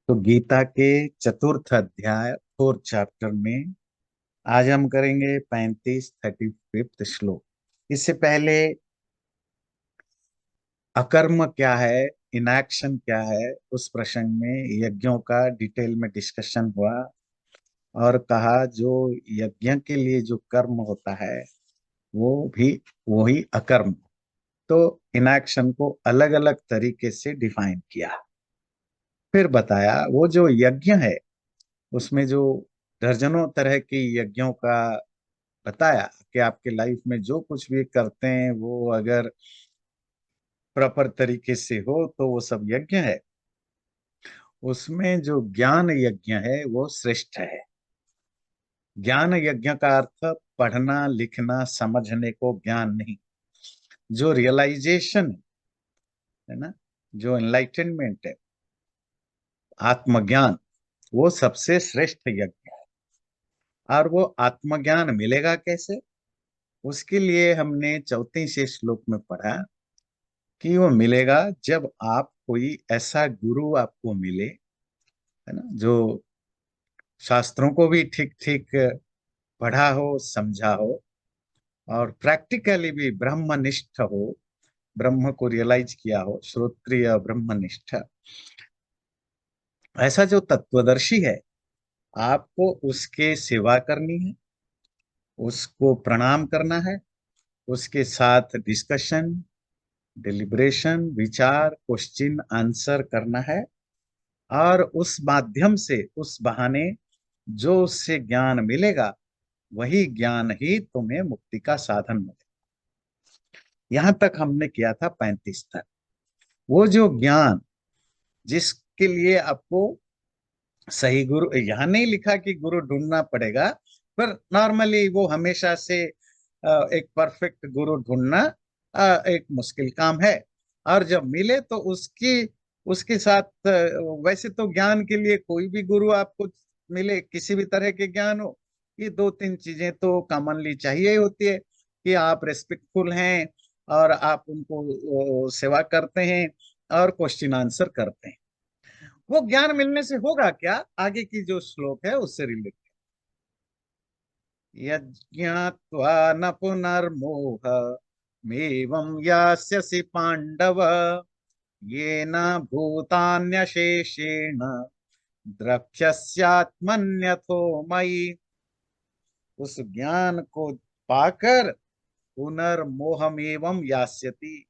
तो गीता के चतुर्थ अध्याय फोर्थ चैप्टर में आज हम करेंगे 35 35 श्लोक। इससे पहले अकर्म क्या है, इनएक्शन क्या है, उस प्रसंग में यज्ञों का डिटेल में डिस्कशन हुआ और कहा जो यज्ञ के लिए जो कर्म होता है वो भी वही अकर्म। तो इनएक्शन को अलग अलग तरीके से डिफाइन किया। फिर बताया वो जो यज्ञ है उसमें जो दर्जनों तरह के यज्ञों का बताया कि आपके लाइफ में जो कुछ भी करते हैं वो अगर प्रॉपर तरीके से हो तो वो सब यज्ञ है। उसमें जो ज्ञान यज्ञ है वो श्रेष्ठ है। ज्ञान यज्ञ का अर्थ पढ़ना लिखना समझने को ज्ञान नहीं, जो रियलाइजेशन है ना, जो एनलाइटनमेंट है, आत्मज्ञान, वो सबसे श्रेष्ठ यज्ञ है। और वो आत्मज्ञान मिलेगा कैसे? उसके लिए हमने 34 श्लोक में पढ़ा कि वो मिलेगा जब आप कोई ऐसा गुरु आपको मिले, है ना, जो शास्त्रों को भी ठीक ठीक पढ़ा हो समझा हो और प्रैक्टिकली भी ब्रह्मनिष्ठ हो, ब्रह्म को रियलाइज किया हो, श्रोत्रिय ब्रह्मनिष्ठ, ऐसा जो तत्वदर्शी है। आपको उसके सेवा करनी है, उसको प्रणाम करना है, उसके साथ डिस्कशन, डिलिब्रेशन, विचार, क्वेश्चन आंसर करना है। और उस माध्यम से, उस बहाने जो उससे ज्ञान मिलेगा वही ज्ञान ही तुम्हें मुक्ति का साधन मिलेगा। यहां तक हमने किया था 35 तक। वो जो ज्ञान जिसके लिए आपको सही गुरु, यहाँ नहीं लिखा कि गुरु ढूंढना पड़ेगा, पर नॉर्मली वो हमेशा से एक परफेक्ट गुरु ढूंढना एक मुश्किल काम है। और जब मिले तो उसकी उसके साथ वैसे तो ज्ञान के लिए कोई भी गुरु आपको मिले, किसी भी तरह के ज्ञान हो, ये दो तीन चीजें तो कॉमनली चाहिए ही होती है कि आप रेस्पेक्टफुल हैं और आप उनको सेवा करते हैं और क्वेश्चन आंसर करते हैं। वो ज्ञान मिलने से होगा क्या, आगे की जो श्लोक है उससे रिलेटेड। यज्ञात्वा न पुनर्मोह मेवं यास्यसि पांडव येन भूतान्यशेषेण द्रक्ष्यस्यात्मन्यथो मयि। उस ज्ञान को पाकर पुनर्मोहमेवं यास्यति,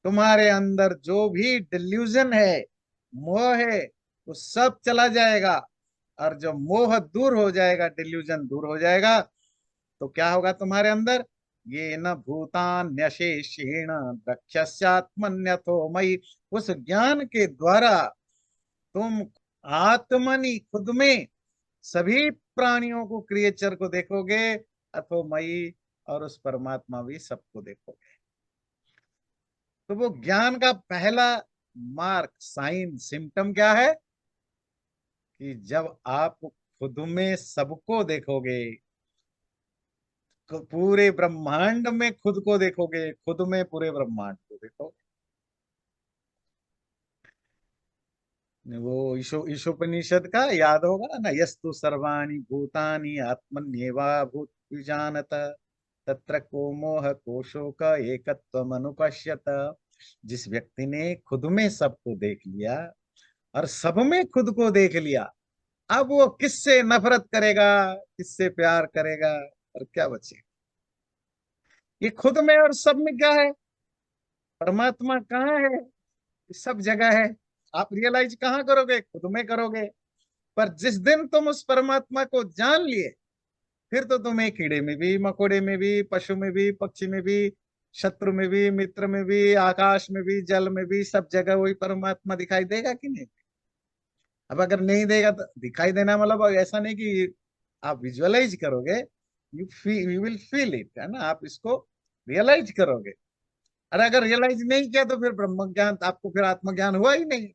तुम्हारे अंदर जो भी डिल्यूजन है, मोह है, वो सब चला जाएगा। और जब मोह दूर हो जाएगा, डिल्यूजन दूर हो जाएगा, तो क्या होगा तुम्हारे अंदर? ये न भूतान्यशेषेण द्रक्ष्यस्यात्मन्यथो मयि। उस ज्ञान के द्वारा तुम आत्मनि, खुद में, सभी प्राणियों को, क्रिएचर को देखोगे, अथो मयि, और उस परमात्मा भी सबको देखोगे। तो वो ज्ञान का पहला मार्क, साइन, सिम्टम क्या है? कि जब आप खुद में सबको देखोगे, पूरे ब्रह्मांड में खुद को देखोगे, खुद में पूरे ब्रह्मांड को देखोगे। वो ईशोपनिषद का याद होगा ना, यस्तु सर्वाणि भूतानि आत्मन्येवा भूत विजानत तत्र को मोह को शोक एकत्वम अनुपश्यत। जिस व्यक्ति ने खुद में सबको देख लिया और सब में खुद को देख लिया, अब वो किससे नफरत करेगा, किससे प्यार करेगा, और क्या बचे? ये खुद में और सब में क्या है? परमात्मा कहाँ है? सब जगह है। आप रियलाइज कहाँ करोगे? खुद में करोगे। पर जिस दिन तुम उस परमात्मा को जान लिए, फिर तो तुम्हें कीड़े में भी, मकोड़े में भी, पशु में भी, पक्षी में भी, शत्रु में भी, मित्र में भी, आकाश में भी, जल में भी, सब जगह वही परमात्मा दिखाई देगा कि नहीं? अब अगर नहीं देगा तो दिखाई देना मतलब ऐसा नहीं कि आप विजुअलाइज करोगे, यू विल फील इट, है ना, आप इसको रियलाइज करोगे। और अगर रियलाइज नहीं किया तो फिर ब्रह्म ज्ञान आपको, फिर आत्मज्ञान हुआ ही नहीं।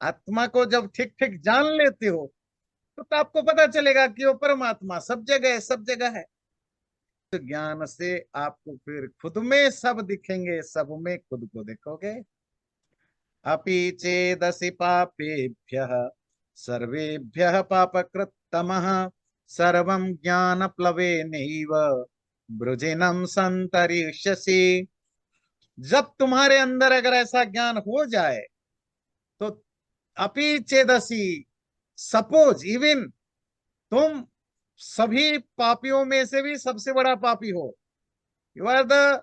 आत्मा को जब ठीक ठीक जान लेते हो तो आपको पता चलेगा कि वो परमात्मा सब जगह है, सब जगह है। तो ज्ञान से आपको फिर खुद में सब दिखेंगे, सब में खुद को देखोगे। अपि चेदसि पापेभ्यः सर्वेभ्यः पापकृत्तमः सर्वं ज्ञानप्लवेनैव वृजिनं सन्तरिष्यसि। जब तुम्हारे अंदर अगर ऐसा ज्ञान हो जाए तो अपि चेदसि, सपोज इवन तुम सभी पापियों में से भी सबसे बड़ा पापी हो, you are the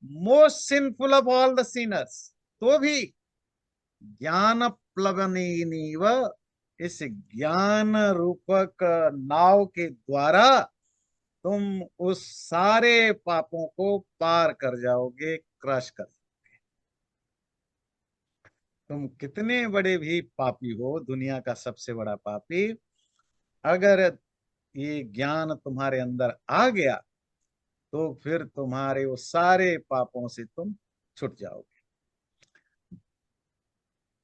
most sinful of all the sinners, तो भी ज्ञान प्लवनीव, इस ज्ञान रूपक नाव के द्वारा तुम उस सारे पापों को पार कर जाओगे, क्रश कर। तुम कितने बड़े भी पापी हो, दुनिया का सबसे बड़ा पापी, अगर ये ज्ञान तुम्हारे अंदर आ गया तो फिर तुम्हारे वो सारे पापों से तुम छूट जाओगे।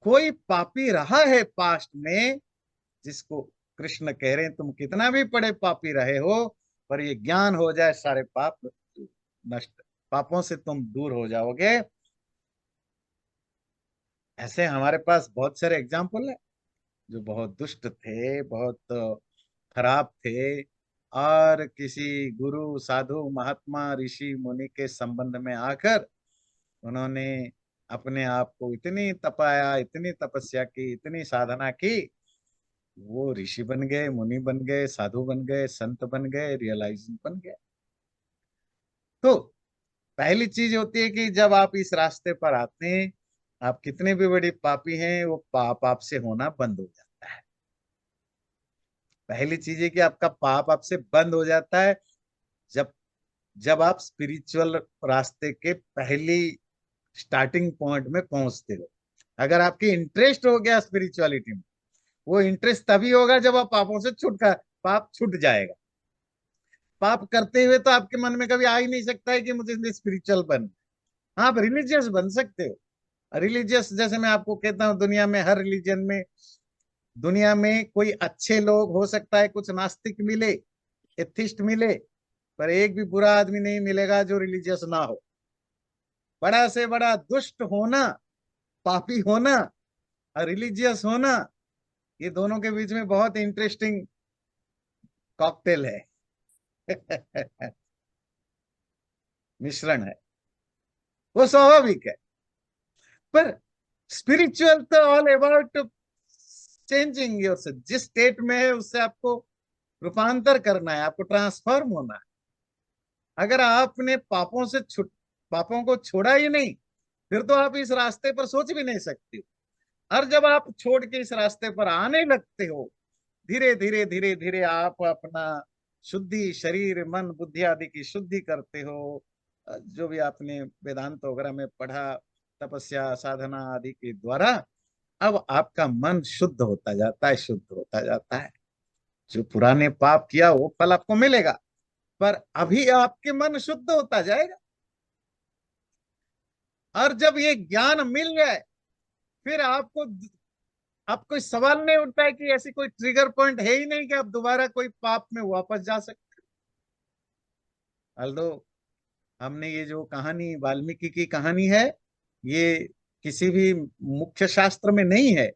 कोई पापी रहा है पास्ट में जिसको कृष्ण कह रहे हैं तुम कितना भी बड़े पापी रहे हो, पर ये ज्ञान हो जाए सारे पाप नष्ट, पापों से तुम दूर हो जाओगे। ऐसे हमारे पास बहुत सारे एग्जाम्पल है जो बहुत दुष्ट थे, बहुत खराब थे, और किसी गुरु साधु महात्मा ऋषि मुनि के संबंध में आकर उन्होंने अपने आप को इतनी तपाया, इतनी तपस्या की, इतनी साधना की, वो ऋषि बन गए, मुनि बन गए, साधु बन गए, संत बन गए, रियलाइजिंग बन गए। तो पहली चीज होती है कि जब आप इस रास्ते पर आते हैं, आप कितने भी बड़ी पापी हैं वो पाप आपसे होना बंद हो जाता है। पहली चीज है कि आपका पाप आपसे बंद हो जाता है जब जब आप स्पिरिचुअल रास्ते के पहली स्टार्टिंग पॉइंट में पहुंचते हो। अगर आपकी इंटरेस्ट हो गया स्पिरिचुअलिटी में, वो इंटरेस्ट तभी होगा जब आप पापों से पाप छूट जाएगा। पाप करते हुए तो आपके मन में कभी आ ही नहीं सकता है कि मुझे स्पिरिचुअल बन। हाँ, आप रिलीजियस बन सकते हो। रिलीजियस जैसे मैं आपको कहता हूँ, दुनिया में हर रिलीजन में, दुनिया में कोई अच्छे लोग हो सकता है, कुछ नास्तिक मिले, एथिस्ट मिले, पर एक भी बुरा आदमी नहीं मिलेगा जो रिलीजियस ना हो। बड़ा से बड़ा दुष्ट होना, पापी होना और रिलीजियस होना, ये दोनों के बीच में बहुत इंटरेस्टिंग कॉकटेल है। मिश्रण है, वो स्वाभाविक है। पर स्पिरिचुअल तो ऑल अबाउट चेंजिंग योरसेल्फ। जिस स्टेट में है उससे आपको रूपांतर करना है, आपको ट्रांसफॉर्म होना है। अगर आपने पापों को छोड़ा ही नहीं, फिर तो आप इस रास्ते पर सोच भी नहीं सकते हो। और जब आप छोड़ के इस रास्ते पर आने लगते हो, धीरे धीरे धीरे धीरे आप अपना शुद्धि, शरीर मन बुद्धि आदि की शुद्धि करते हो। जो भी आपने वेदांत वगैरह में पढ़ा, तपस्या साधना आदि के द्वारा अब आपका मन शुद्ध होता जाता है, शुद्ध होता जाता है। जो पुराने पाप किया वो फल आपको मिलेगा, पर अभी आपके मन शुद्ध होता जाएगा। और जब ये ज्ञान मिल जाए, फिर आपको अब कोई सवाल नहीं उठता है कि ऐसी कोई ट्रिगर पॉइंट है ही नहीं कि आप दोबारा कोई पाप में वापस जा सकते। अल्दो हमने ये जो कहानी वाल्मीकि की कहानी है, ये किसी भी मुख्य शास्त्र में नहीं है,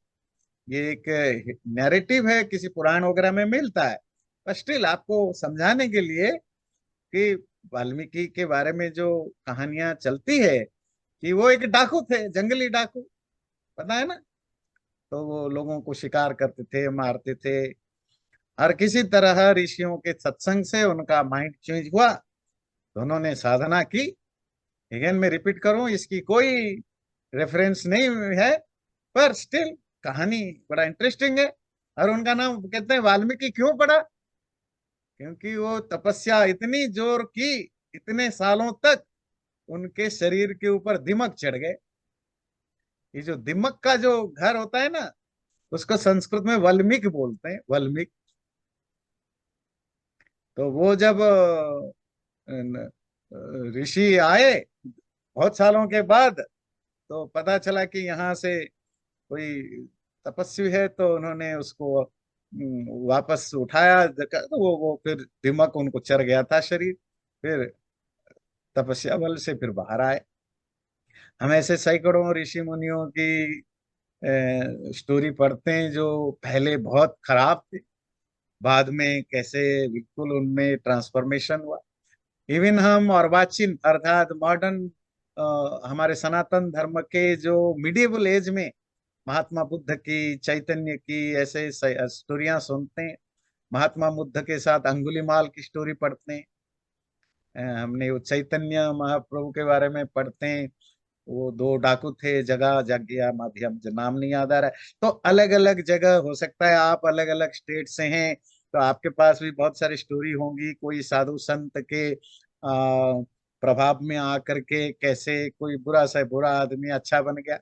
ये एक नैरेटिव है, किसी पुराण वगैरह में मिलता है। पर स्टिल आपको समझाने के लिए कि वाल्मीकि के बारे में जो कहानियां चलती है कि वो एक डाकू थे, जंगली डाकू, पता है ना। तो वो लोगों को शिकार करते थे, मारते थे, और किसी तरह ऋषियों के सत्संग से उनका माइंड चेंज हुआ, तो उन्होंने साधना की। अगेन मैं रिपीट करूं, इसकी कोई रेफरेंस नहीं है, पर स्टिल कहानी बड़ा इंटरेस्टिंग है। और उनका नाम कहते हैं वाल्मीकि क्यों पड़ा, क्योंकि वो तपस्या इतनी जोर की, इतने सालों तक उनके शरीर के ऊपर दिमक चढ़ गए। ये जो दिमक का जो घर होता है ना, उसको संस्कृत में वल्मीक बोलते हैं, वल्मीक। तो वो जब ऋषि आए बहुत सालों के बाद, तो पता चला कि यहाँ से कोई तपस्वी है, तो उन्होंने उसको वापस उठाया, तो वो फिर दिमक उनको चढ़ गया था शरीर। फिर तपस्या बल से फिर बाहर आए। हम ऐसे सैकड़ों ऋषि मुनियों की स्टोरी पढ़ते हैं जो पहले बहुत खराब थे, बाद में कैसे बिल्कुल उनमें ट्रांसफॉर्मेशन हुआ। इवन हम अर्वाचीन अर्थात मॉडर्न, हमारे सनातन धर्म के जो मिडिएवल एज में महात्मा बुद्ध की, चैतन्य की ऐसे स्टोरियां सुनते हैं। महात्मा बुद्ध के साथ अंगुलीमाल की स्टोरी पढ़ते हैं। हमने वो चैतन्य महाप्रभु के बारे में पढ़ते हैं। वो दो डाकू थे, जगह जगह माध्यम, जो नाम नहीं याद आ रहा है। तो अलग अलग जगह हो सकता है, आप अलग अलग स्टेट से हैं, तो आपके पास भी बहुत सारी स्टोरी होंगी। कोई साधु संत के प्रभाव में आकर के कैसे कोई बुरा से बुरा आदमी अच्छा बन गया।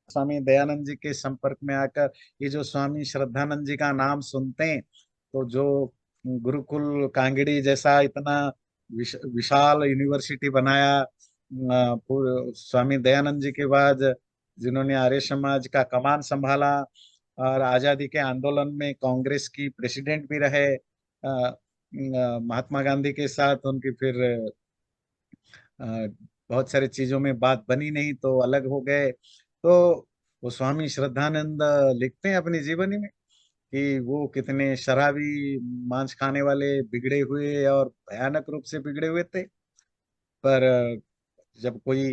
स्वामी दयानंद जी के संपर्क में आकर, ये जो स्वामी श्रद्धानंद जी का नाम सुनते हैं, तो जो गुरुकुल कांगड़ी जैसा इतना विशाल यूनिवर्सिटी बनाया, स्वामी दयानंद जी के बाद जिन्होंने आर्य समाज का कमान संभाला और आजादी के आंदोलन में कांग्रेस की प्रेसिडेंट भी रहे, महात्मा गांधी के साथ उनकी फिर बहुत सारी चीजों में बात बनी नहीं तो अलग हो गए। तो वो स्वामी श्रद्धानंद लिखते हैं अपनी जीवनी में कि वो कितने शराबी, मांस खाने वाले, बिगड़े हुए और भयानक रूप से बिगड़े हुए थे। पर जब कोई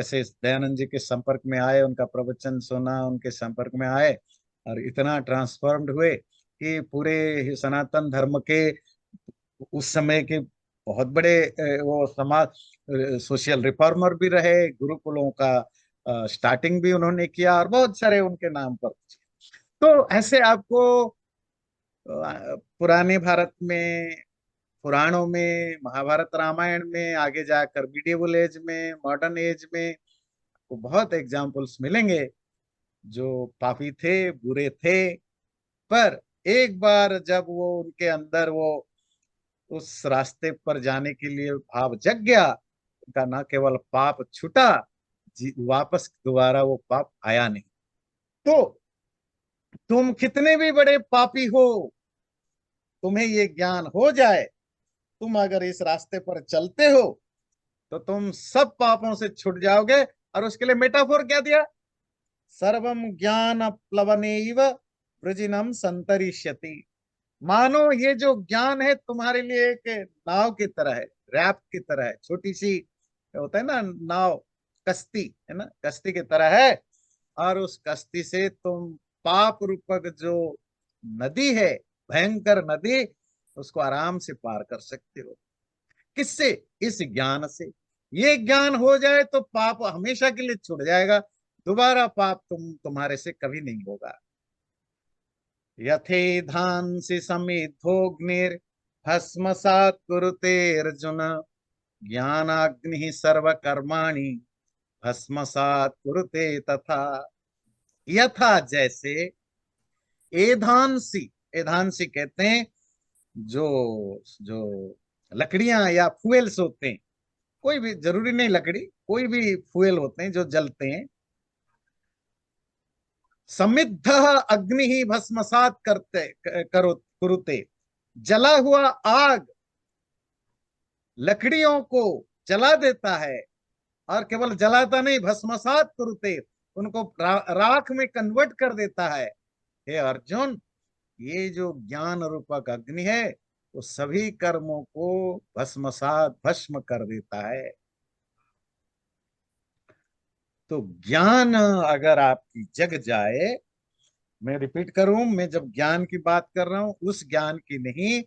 ऐसे दयानंद जी के संपर्क में आए, उनका प्रवचन सुना, उनके संपर्क में आए और इतना ट्रांसफॉर्म्ड हुए कि पूरे सनातन धर्म के उस समय के बहुत बड़े वो समाज सोशल रिफॉर्मर भी रहे। गुरुकुलों का स्टार्टिंग भी उन्होंने किया और बहुत सारे उनके नाम पर। तो ऐसे आपको पुराने भारत में, पुराणों में, महाभारत रामायण में, आगे जाकर मिडिएवल एज में, मॉडर्न एज में आपको बहुत एग्जाम्पल्स मिलेंगे जो पापी थे, बुरे थे। पर एक बार जब वो उनके अंदर वो उस रास्ते पर जाने के लिए भाव जग गया, उनका न केवल पाप छूटा, वापस दोबारा वो पाप आया नहीं। तो तुम कितने भी बड़े पापी हो, तुम्हें ये ज्ञान हो जाए, तुम अगर इस रास्ते पर चलते हो तो तुम सब पापों से छूट जाओगे। और उसके लिए मेटाफोर क्या दिया? सर्वम ज्ञान प्लवनेव वृजिनम संतरिष्यति। मानो ये जो ज्ञान है तुम्हारे लिए एक नाव की तरह है, रैफ्ट की तरह है, छोटी सी होता है ना नाव, कश्ती है ना, कश्ती की तरह है। और उस कश्ती से तुम पाप रूपक जो नदी है, भयंकर नदी, उसको आराम से पार कर सकते हो। किससे? इस ज्ञान से। ये ज्ञान हो जाए तो पाप हमेशा के लिए छूट जाएगा, दोबारा पाप तुम्हारे से कभी नहीं होगा। यथेधांसि समिद्धोऽग्निर् भस्मसात् कुरुते अर्जुन, ज्ञानाग्निः सर्वकर्माणि भस्मसात् कुरुते तथा। यथा जैसे, एधांसी, एधांसी कहते हैं जो जो लकड़ियां या फ्यूल्स होते हैं, कोई भी, जरूरी नहीं लकड़ी, कोई भी फ्यूल होते हैं जो जलते हैं। समिद्ध अग्नि ही भस्मसात करते करो कुरुते। जला हुआ आग लकड़ियों को जला देता है, और केवल जलाता नहीं, भस्मसात कुरुते, उनको राख में कन्वर्ट कर देता है। हे अर्जुन, ये जो ज्ञान रूपक अग्नि है वो सभी कर्मों को भस्मसात, भस्म कर देता है। तो ज्ञान अगर आपकी जग जाए, मैं रिपीट करूं, मैं जब ज्ञान की बात कर रहा हूं उस ज्ञान की नहीं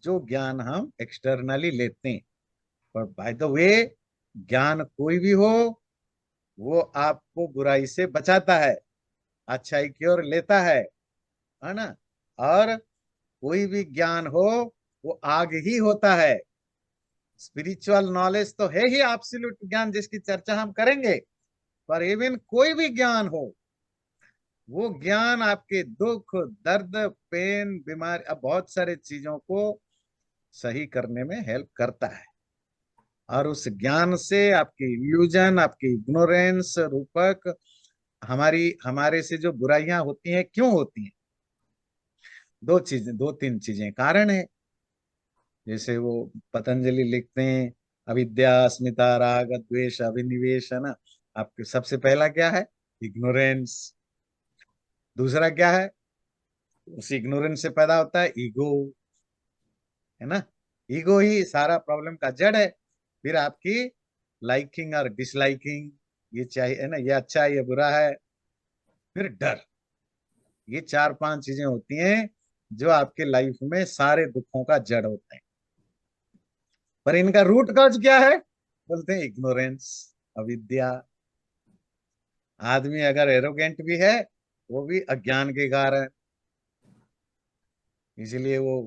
जो ज्ञान हम एक्सटर्नली लेते हैं। पर बाय द वे, ज्ञान कोई भी हो, वो आपको बुराई से बचाता है, अच्छाई की ओर लेता है ना। और कोई भी ज्ञान हो, वो आग ही होता है। स्पिरिचुअल नॉलेज तो है ही एब्सोल्यूट ज्ञान, जिसकी चर्चा हम करेंगे। पर इवन कोई भी ज्ञान हो, वो ज्ञान आपके दुख, दर्द, पेन, बीमारी, अब बहुत सारे चीजों को सही करने में हेल्प करता है। और उस ज्ञान से आपकी इल्यूजन, आपकी इग्नोरेंस रूपक, हमारी, हमारे से जो बुराइयां होती हैं, क्यों होती हैं? दो चीजें, दो तीन चीजें कारण है। जैसे वो पतंजलि लिखते हैं, अविद्या अस्मिता राग द्वेष अभिनिवेश, है ना। आपके सबसे पहला क्या है? इग्नोरेंस। दूसरा क्या है? उस इग्नोरेंस से पैदा होता है ईगो, है ना? ईगो ही सारा प्रॉब्लम का जड़ है। फिर आपकी लाइकिंग और डिसलाइकिंग, ये चाहिए है ना, ये अच्छा है ये बुरा है। फिर डर। ये चार पांच चीजें होती हैं जो आपके लाइफ में सारे दुखों का जड़ होते हैं। पर इनका रूट कॉज क्या है? बोलते हैं इग्नोरेंस, अविद्या। आदमी अगर एरोगेंट भी है, वो भी अज्ञान के कारण। इसीलिए वो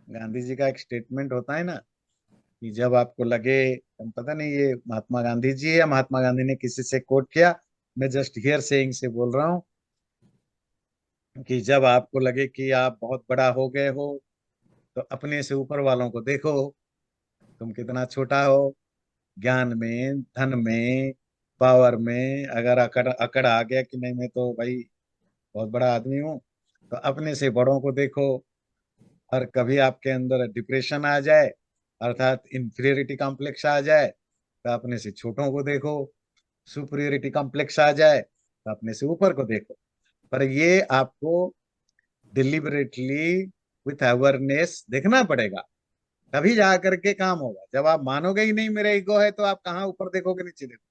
गांधी जी का एक स्टेटमेंट होता है ना, कि जब आपको लगे, पता नहीं ये महात्मा गांधी जी है या महात्मा गांधी ने किसी से कोट किया, मैं जस्ट हियर सेइंग से बोल रहा हूँ, कि जब आपको लगे कि आप बहुत बड़ा हो गए हो, तो अपने से ऊपर वालों को देखो, तुम कितना छोटा हो। ज्ञान में, धन में, पावर में अगर अकड़ अकड़ आ गया कि नहीं मैं तो भाई बहुत बड़ा आदमी हूँ, तो अपने से बड़ों को देखो। और कभी आपके अंदर डिप्रेशन आ जाए, अर्थात इंफीरियरिटी कॉम्प्लेक्स आ जाए, तो अपने से छोटों को देखो। सुपरियरिटी कॉम्प्लेक्स आ जाए, तो अपने से ऊपर को देखो। पर ये आपको डिलिबरेटली विथ अवेयरनेस देखना पड़ेगा, तभी जा करके काम होगा। जब आप मानोगे ही नहीं मेरा ईगो है, तो आप कहाँ ऊपर देखोगे, नीचे देखोगे?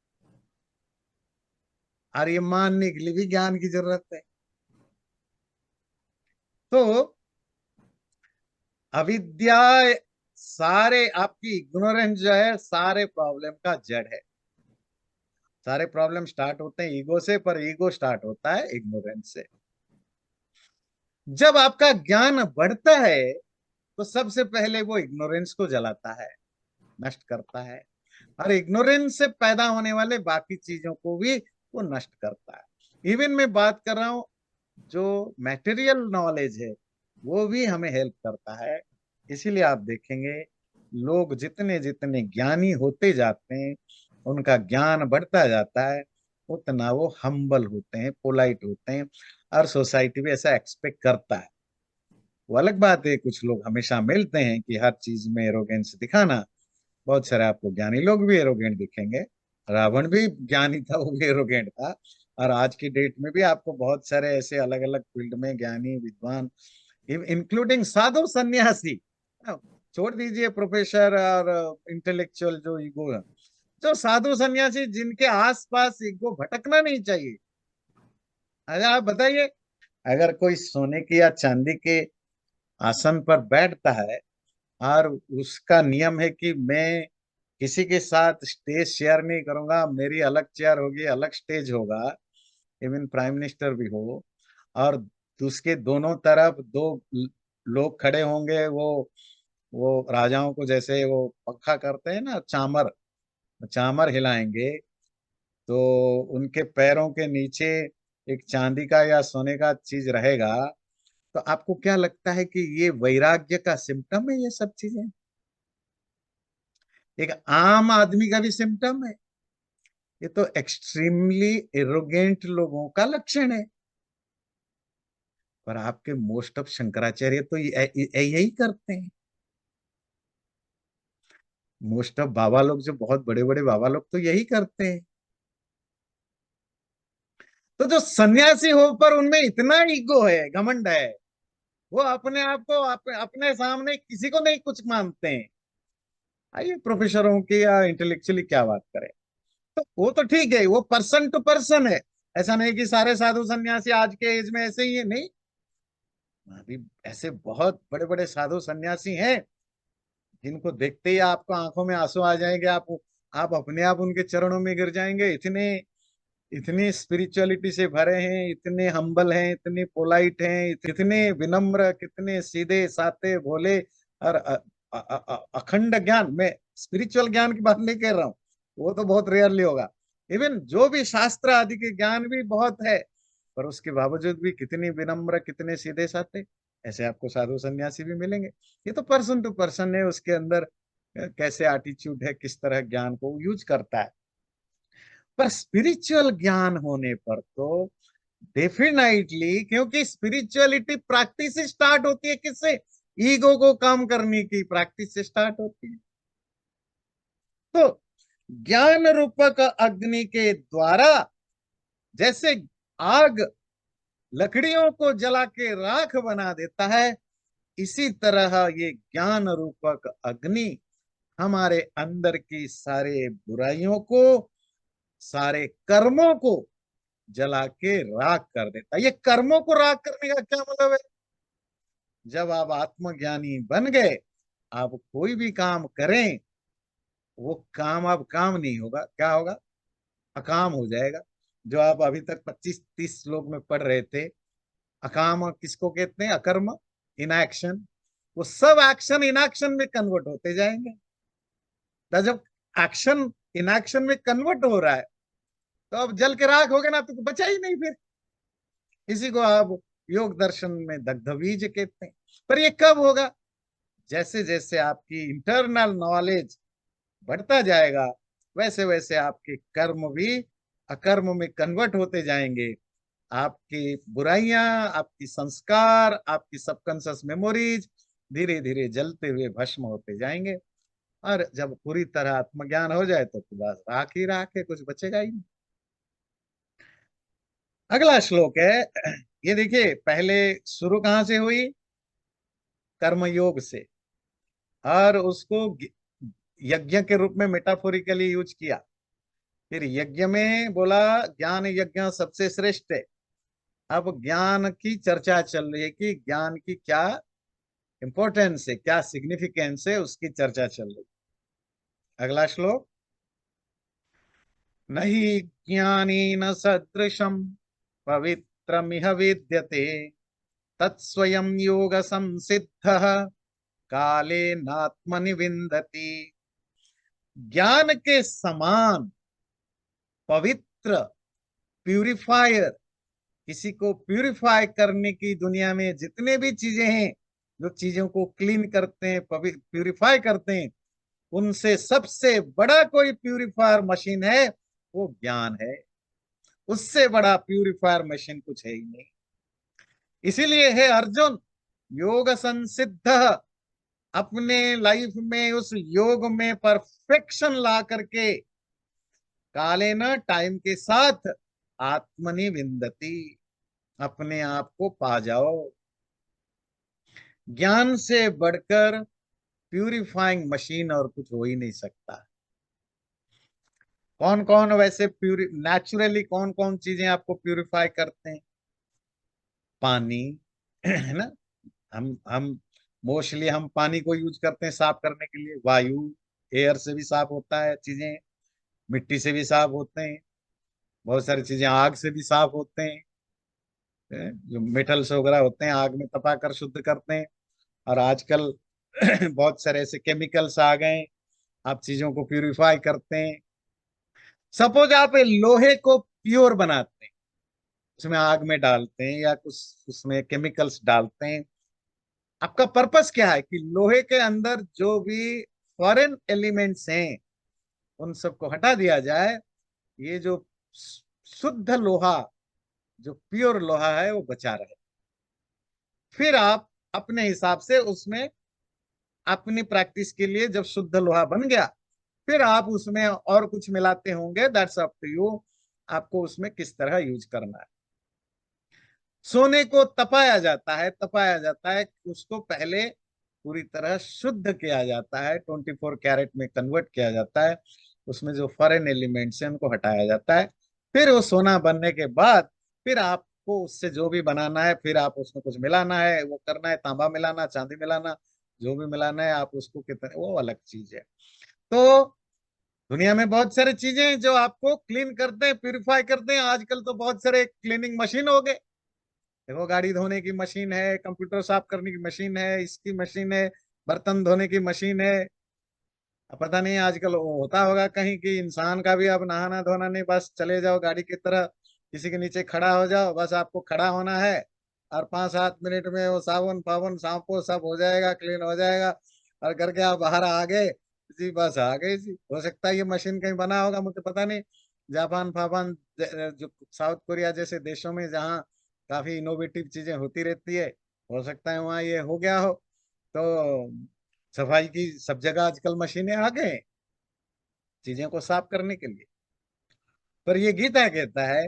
और ये मानने के लिए भी ज्ञान की जरूरत है। तो अविद्या, सारे आपकी इग्नोरेंस जो है सारे प्रॉब्लम का जड़ है। सारे प्रॉब्लम स्टार्ट होते हैं ईगो से, पर ईगो स्टार्ट होता है इग्नोरेंस से। जब आपका ज्ञान बढ़ता है, तो सबसे पहले वो इग्नोरेंस को जलाता है, नष्ट करता है। और इग्नोरेंस से पैदा होने वाले बाकी चीजों को भी वो नष्ट करता है। इवन मैं बात कर रहा हूं, जो मटेरियल नॉलेज है, वो भी हमें हेल्प करता है। इसीलिए आप देखेंगे, लोग जितने जितने ज्ञानी होते जाते हैं, उनका ज्ञान बढ़ता जाता है, उतना वो हम्बल होते हैं, पोलाइट होते हैं। और सोसाइटी भी ऐसा एक्सपेक्ट करता है। वो अलग बात है, कुछ लोग हमेशा मिलते हैं कि हर चीज में एरोगेंस दिखाना। बहुत सारे आपको ज्ञानी लोग भी एरोगेंट दिखेंगे। रावण भी ज्ञानी था, वो भी एरोगेंट था। और आज की डेट में भी आपको बहुत सारे ऐसे अलग अलग फील्ड में ज्ञानी विद्वान, इंक्लूडिंग साधु सन्यासी, छोड़ दीजिए प्रोफेसर और इंटेलेक्चुअल जो ईगो है, जो साधु सन्यासी जिनके आसपास ईगो भटकना नहीं चाहिए। अरे आप बताइए, अगर कोई सोने की या चांदी के आसन पर बैठता है, और उसका नियम है कि मैं किसी के साथ स्टेज शेयर नहीं करूंगा, मेरी अलग चेयर होगी, अलग स्टेज होगा, इवन प्राइम मिनिस्टर भी हो, और उसके दोनों तरफ दो लोग खड़े होंगे, वो राजाओं को जैसे वो पखा करते हैं ना, चामर, चामर हिलाएंगे, तो उनके पैरों के नीचे एक चांदी का या सोने का चीज रहेगा। तो आपको क्या लगता है कि ये वैराग्य का सिम्टम है? ये सब चीजें एक आम आदमी का भी सिम्टम है? ये तो एक्सट्रीमली एरोगेंट लोगों का लक्षण है। पर आपके मोस्ट ऑफ शंकराचार्य तो यही करते हैं। मोस्ट ऑफ बाबा लोग, जो बहुत बड़े बड़े बाबा लोग, तो यही करते हैं। तो जो सन्यासी हो पर उनमें इतना ईगो है, घमंड है, वो अपने आप को अपने सामने किसी को नहीं कुछ मानते हैं। आइए प्रोफेसरों की या इंटेलेक्चुअली क्या बात करें। तो वो तो ठीक है, वो पर्सन टू पर्सन है। ऐसा नहीं कि सारे साधु सन्यासी आज के एज में ऐसे ही है, नहीं। अभी ऐसे बहुत बड़े बड़े साधु सन्यासी हैं, जिनको देखते ही आपको आंखों में आंसू आ जाएंगे। आप अपने आप उनके चरणों में गिर जाएंगे। इतने इतनी स्पिरिचुअलिटी से भरे हैं, इतने हम्बल हैं, इतने पोलाइट हैं, इतने विनम्र, कितने सीधे साधे भोले। और अखंड ज्ञान, मैं स्पिरिचुअल ज्ञान की बात नहीं कर रहा हूँ, वो तो बहुत रेयरली होगा। इवन जो भी शास्त्र आदि के ज्ञान भी बहुत है, पर उसके बावजूद भी कितनी विनम्र, कितने सीधे साधे। ऐसे आपको साधु सन्यासी भी मिलेंगे। ये तो पर्सन टू पर्सन है, उसके अंदर कैसे एटीट्यूड है, किस तरह ज्ञान को यूज करता है। पर स्पिरिचुअल ज्ञान होने पर तो डेफिनेटली, क्योंकि स्पिरिचुअलिटी प्रैक्टिस से स्टार्ट होती है, किससे? ईगो को कम करने की प्रैक्टिस से स्टार्ट होती है। तो ज्ञान रूपक अग्नि के द्वारा जैसे आग लकड़ियों को जला के राख बना देता है, इसी तरह ये ज्ञान रूपक अग्नि हमारे अंदर की सारे बुराइयों को, सारे कर्मों को जला के राख कर देता है। ये कर्मों को राख करने का क्या मतलब है? जब आप आत्मज्ञानी बन गए, आप कोई भी काम करें, वो काम अब काम नहीं होगा, क्या होगा? अकाम हो जाएगा। जो आप अभी तक 25-30 श्लोक में पढ़ रहे थे, अकाम किसको कहते हैं? अकर्म, इनएक्शन। वो सब एक्शन इनएक्शन में कन्वर्ट होते जाएंगे। तो जब एक्शन इनएक्शन में कन्वर्ट हो रहा है, तो अब जल के राख हो गए ना, तो बचा ही नहीं फिर। इसी को आप योग दर्शन में दग्धबीज कहते हैं। पर ये कब होगा? जैसे जैसे आपकी इंटरनल नॉलेज बढ़ता जाएगा, वैसे वैसे आपके कर्म भी अकर्म में कन्वर्ट होते जाएंगे। आपकी बुराइयां, आपकी संस्कार, आपकी सबकॉन्शियस मेमोरीज धीरे धीरे जलते हुए भस्म होते जाएंगे। और जब पूरी तरह आत्मज्ञान हो जाए तो बस राख ही राख है, कुछ बचेगा ही नहीं। अगला श्लोक है, ये देखिए, पहले शुरू कहां से हुई? कर्मयोग से। और उसको यज्ञ के रूप में मेटाफोरिकली यूज किया। फिर यज्ञ में बोला ज्ञान यज्ञ सबसे श्रेष्ठ है। अब ज्ञान की चर्चा चल रही है कि ज्ञान की क्या इंपॉर्टेंस है, क्या सिग्निफिकेंस है, उसकी चर्चा चल रही है। अगला श्लोक, नहीं ज्ञानी न सदृशम पवित्रमिह विद्यते तत्स्वयं योग संसिद्ध काले नात्मनि विन्दति। ज्ञान के समान पवित्र, प्यूरिफायर, किसी को प्यूरिफाई करने की दुनिया में जितने भी चीजें हैं, जो चीजों को क्लीन करते हैं, प्यूरिफाई करते हैं, उनसे सबसे बड़ा कोई प्यूरिफायर मशीन है, वो ज्ञान है। उससे बड़ा प्यूरिफायर मशीन कुछ है ही नहीं। इसीलिए है अर्जुन, योग संसिद्ध, अपने लाइफ में उस योग में परफेक्शन ला करके काले न टाइम के साथ आत्मनि विंदती, अपने आप को पा जाओ। ज्ञान से बढ़कर प्यूरिफाइंग मशीन और कुछ हो ही नहीं सकता। कौन कौन वैसे प्यूरि नेचुरली कौन कौन चीजें आपको प्यूरिफाई करते हैं? पानी, है ना। हम मोस्टली हम पानी को यूज करते हैं साफ करने के लिए। वायु, एयर से भी साफ होता है चीजें, मिट्टी से भी साफ होते हैं, बहुत सारी चीजें आग से भी साफ होते हैं। जो मेटल्स वगैरह होते हैं आग में तपा कर शुद्ध करते हैं। और आजकल बहुत सारे ऐसे केमिकल्स आ गए हैं, आप चीजों को प्यूरिफाई करते हैं। सपोज आप लोहे को प्योर बनाते हैं, उसमें आग में डालते हैं या कुछ उसमें केमिकल्स डालते हैं। आपका पर्पस क्या है? कि लोहे के अंदर जो भी फॉरेन एलिमेंट्स हैं, उन सबको हटा दिया जाए, ये जो शुद्ध लोहा, जो प्योर लोहा है, वो बचा रहे। फिर आप अपने हिसाब से उसमें अपनी प्रैक्टिस के लिए जब शुद्ध लोहा बन गया, फिर आप उसमें और कुछ मिलाते होंगे, दैट्स अप टू यू, आपको उसमें किस तरह यूज करना है। सोने को तपाया जाता है, तपाया जाता है, उसको पहले पूरी तरह शुद्ध किया जाता है, 24 कैरेट में कन्वर्ट किया जाता है, उसमें जो फॉरेन एलिमेंट्स हैं उनको हटाया जाता है। फिर वो सोना बनने के बाद फिर आपको उससे जो भी बनाना है, फिर आप उसमें कुछ मिलाना है, वो करना है, तांबा मिलाना, चांदी मिलाना, जो भी मिलाना है, आप उसको कितने, वो अलग चीज है। तो दुनिया में बहुत सारी चीजें हैं जो आपको क्लीन करते हैं, प्यूरिफाई करते हैं। आजकल तो बहुत सारे क्लीनिंग मशीन हो गए। देखो, गाड़ी धोने की मशीन है, कंप्यूटर साफ करने की मशीन है, इसकी मशीन है, बर्तन धोने की मशीन है। अब पता नहीं आजकल वो होता होगा कहीं कि इंसान का भी अब नहाना धोना नहीं, बस चले जाओ गाड़ी की तरह, किसी के नीचे खड़ा हो जाओ, बस आपको खड़ा होना है, और 5-7 मिनट में वो साबुन फाबुन शैम्पू सब हो जाएगा, क्लीन हो जाएगा, और करके आप बाहर आ गए जी, बस आ गए जी। हो सकता है ये मशीन कहीं बना होगा, मुझे पता नहीं, जापान फापान, जो साउथ कोरिया जैसे देशों में जहाँ काफी इनोवेटिव चीजें होती रहती है, हो सकता है वहाँ ये हो गया हो। तो सफाई की सब जगह आजकल मशीनें आ गए। चीजों को साफ करने के लिए। पर ये गीता कहता है